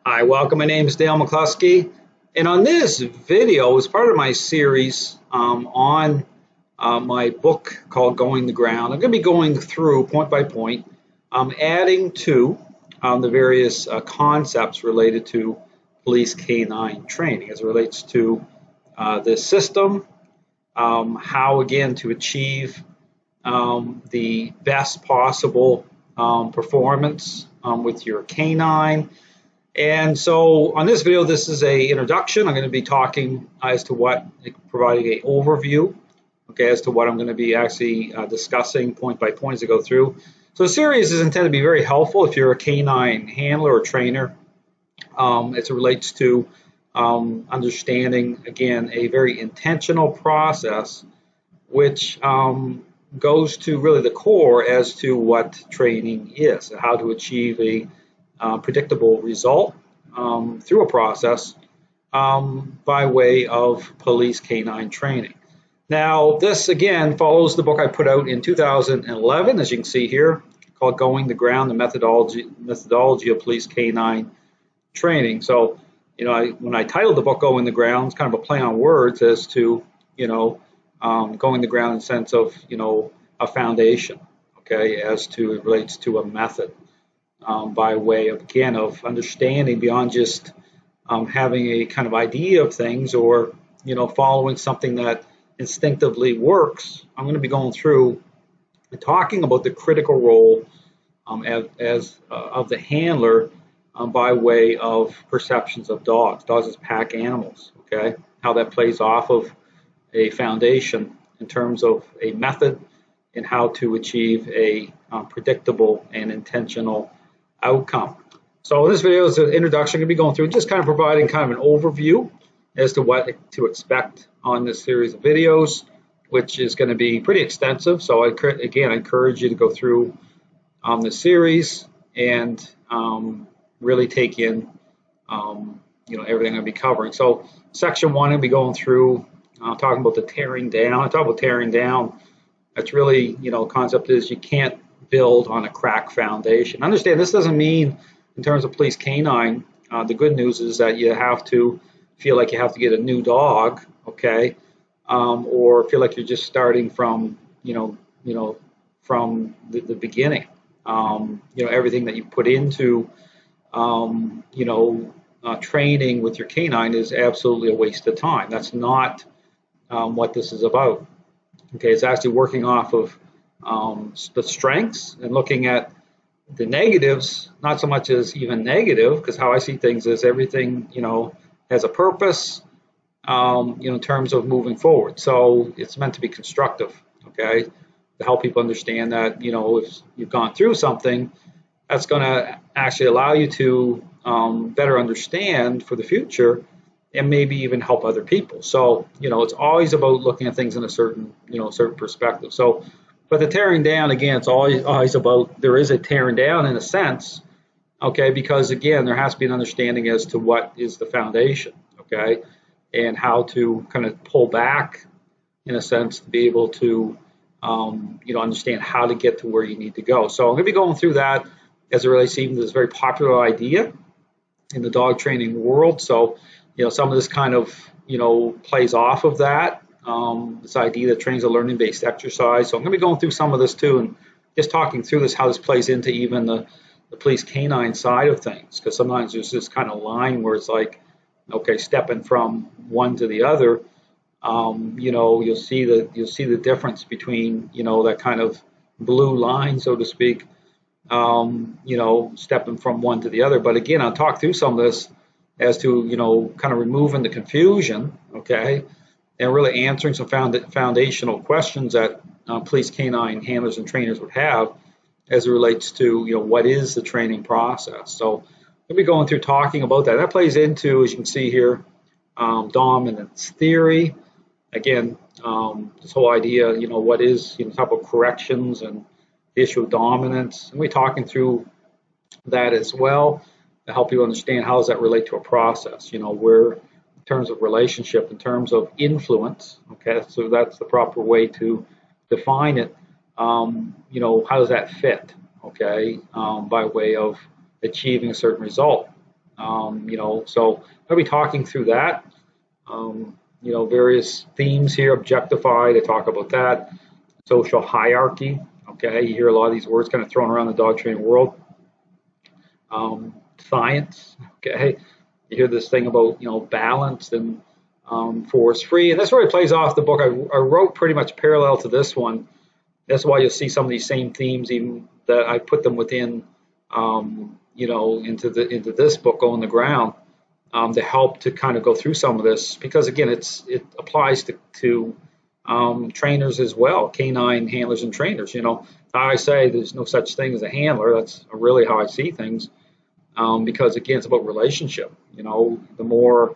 Hi, welcome. My name is Dale McCluskey, and on this video, as part of my series on my book called Going the Ground, I'm going to be going through point by point, adding to the various concepts related to police K-9 training as it relates to the system, how again to achieve the best possible performance with your K-9. And so on this video, this is a introduction. I'm going to be talking as to providing an overview, okay, as to what I'm going to be actually discussing point by point as I go through. So the series is intended to be very helpful if you're a K-9 handler or trainer as it relates to understanding, again, a very intentional process which goes to really the core as to what training is, how to achieve a predictable result through a process by way of police K-9 training. Now, this again follows the book I put out in 2011, as you can see here, called Going the Ground, the methodology of police K-9 training. So, when I titled the book Going the Ground, it's kind of a play on words as to, going the ground in the sense of, a foundation, okay, as to it relates to a method. By way of, again, of understanding beyond just having a kind of idea of things or, following something that instinctively works. I'm going to be going through and talking about the critical role of the handler by way of perceptions of dogs. Dogs as pack animals, okay? How that plays off of a foundation in terms of a method and how to achieve a predictable and intentional outcome. So this video is an introduction. I'm going to be going through just kind of providing kind of an overview as to what to expect on this series of videos, which is going to be pretty extensive. So I encourage you to go through the series and really take in everything I'm going to be covering. So section 1, I'll be going through talking about the tearing down. I talk about tearing down. That's really, the concept is you can't build on a cracked foundation. Understand, this doesn't mean in terms of police K-9, the good news is that you have to feel like you have to get a new dog, okay, or feel like you're just starting from, from the beginning. Everything that you put into, training with your K-9 is absolutely a waste of time. That's not what this is about. Okay, it's actually working off of the strengths and looking at the negatives, not so much as even negative, because how I see things is everything, has a purpose, in terms of moving forward. So it's meant to be constructive, okay, to help people understand that, if you've gone through something, that's going to actually allow you to better understand for the future and maybe even help other people. So, it's always about looking at things in a certain perspective. So, but the tearing down, again, it's always about, there is a tearing down in a sense, okay, because again, there has to be an understanding as to what is the foundation, okay, and how to kind of pull back in a sense to be able to, understand how to get to where you need to go. So I'm going to be going through that as it relates to even this very popular idea in the dog training world. So, some of this kind of, plays off of that. This idea that trains a learning-based exercise. So I'm going to be going through some of this too and just talking through this, how this plays into even the police K-9 side of things. Because sometimes there's this kind of line where it's like, okay, stepping from one to the other, you'll see the difference between, that kind of blue line, so to speak, stepping from one to the other. But again, I'll talk through some of this as to, kind of removing the confusion, okay, and really answering some foundational questions that police K-9 handlers and trainers would have as it relates to, what is the training process. So we'll be going through talking about that. That plays into, as you can see here, dominance theory. Again, this whole idea, what is, type of corrections and the issue of dominance. And we're talking through that as well to help you understand how does that relate to a process, where in terms of relationship, in terms of influence, okay, so that's the proper way to define it. How does that fit, okay, by way of achieving a certain result. So I'll be talking through that. Various themes here, objectified, I talk about that. Social hierarchy, okay, you hear a lot of these words kind of thrown around the dog training world. Science, okay, you hear this thing about, balance and force free, and this really plays off the book I wrote pretty much parallel to this one. That's why you'll see some of these same themes, even that I put them within, into this book, Going the Ground, to help to kind of go through some of this, because again, it applies to trainers as well, K-9 handlers and trainers. I say there's no such thing as a handler. That's really how I see things, because again, it's about relationship. The more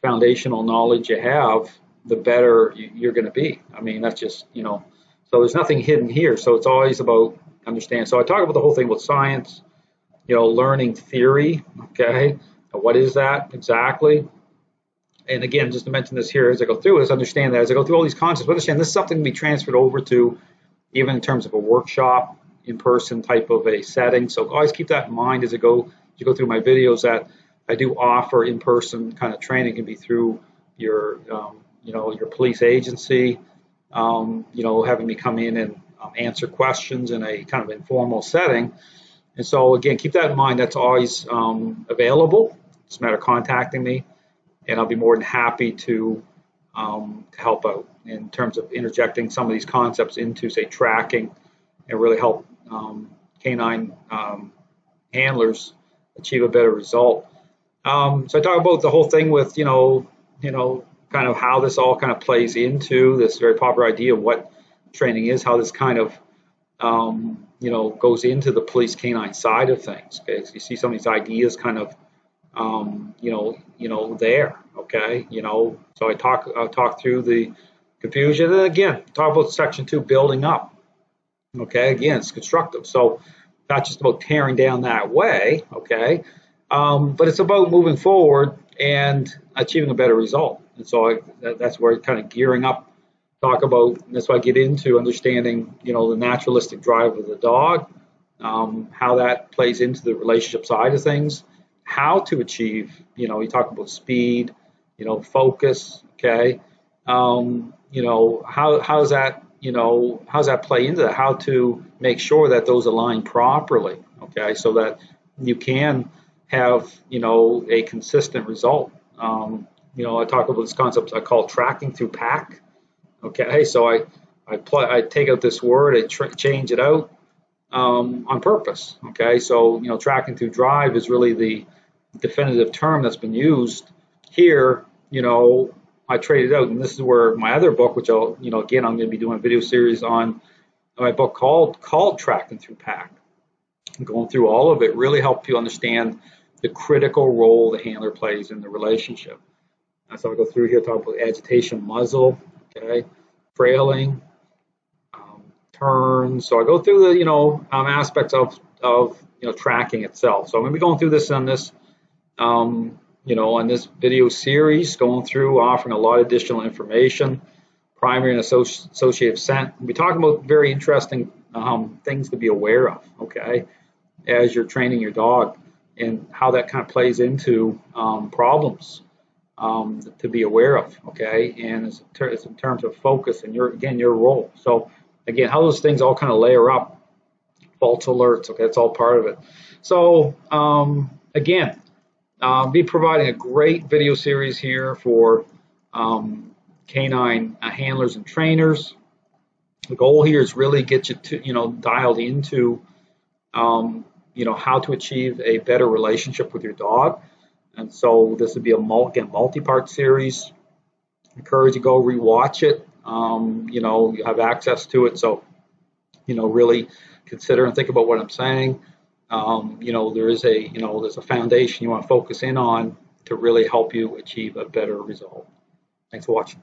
foundational knowledge you have, the better you're going to be. I mean, that's just, so there's nothing hidden here. So it's always about understanding. So I talk about the whole thing with science, learning theory. Okay. What is that exactly? And again, just to mention this here as I go through this, understand that as I go through all these concepts, understand this is something to be transferred over to even in terms of a workshop, in-person type of a setting. So always keep that in mind as you go through my videos, that I do offer in-person kind of training. It can be through your, your police agency, having me come in and answer questions in a kind of informal setting. And so again, keep that in mind. That's always available. It's a matter of contacting me, and I'll be more than happy to help out in terms of interjecting some of these concepts into, say, tracking, and really help canine handlers achieve a better result. So I talk about the whole thing with, kind of how this all kind of plays into this very popular idea of what training is, how this kind of, goes into the police canine side of things. Okay, so you see some of these ideas kind of, there. Okay, so I'll talk through the confusion, and again, talk about section 2, building up. Okay, again, it's constructive. So not just about tearing down that way. Okay, but it's about moving forward and achieving a better result. And so that's where kind of gearing up, talk about, and that's why I get into understanding, the naturalistic drive of the dog, how that plays into the relationship side of things, how to achieve, you talk about speed, focus, okay, how does that, how does that play into that, how to make sure that those align properly, okay, so that you can have, a consistent result. I talk about this concept I call tracking through pack. Okay, so I take out this word, I change it out on purpose. Okay, so tracking through drive is really the definitive term that's been used here. I traded out, and this is where my other book, which I'll, again, I'm going to be doing a video series on my book called Tracking Through Pack. I'm going through all of it, really help you understand the critical role the handler plays in the relationship. And so I go through here, talk about agitation, muzzle, okay, trailing, turns. So I go through the aspects of tracking itself. So I'm going to be going through this on this on this video series, going through, offering a lot of additional information, primary and associative scent. We'll be talking about very interesting things to be aware of, okay, as you're training your dog, and how that kind of plays into problems to be aware of, okay, and it's in terms of focus and your role. So again, how those things all kind of layer up, false alerts, okay, it's all part of it. So again, be providing a great video series here for canine handlers and trainers. The goal here is really get you to dialed into how to achieve a better relationship with your dog. And so this would be a multi-part series. Encourage you to go rewatch it. You have access to it, so really consider and think about what I'm saying. There's a foundation you want to focus in on to really help you achieve a better result. Thanks for watching.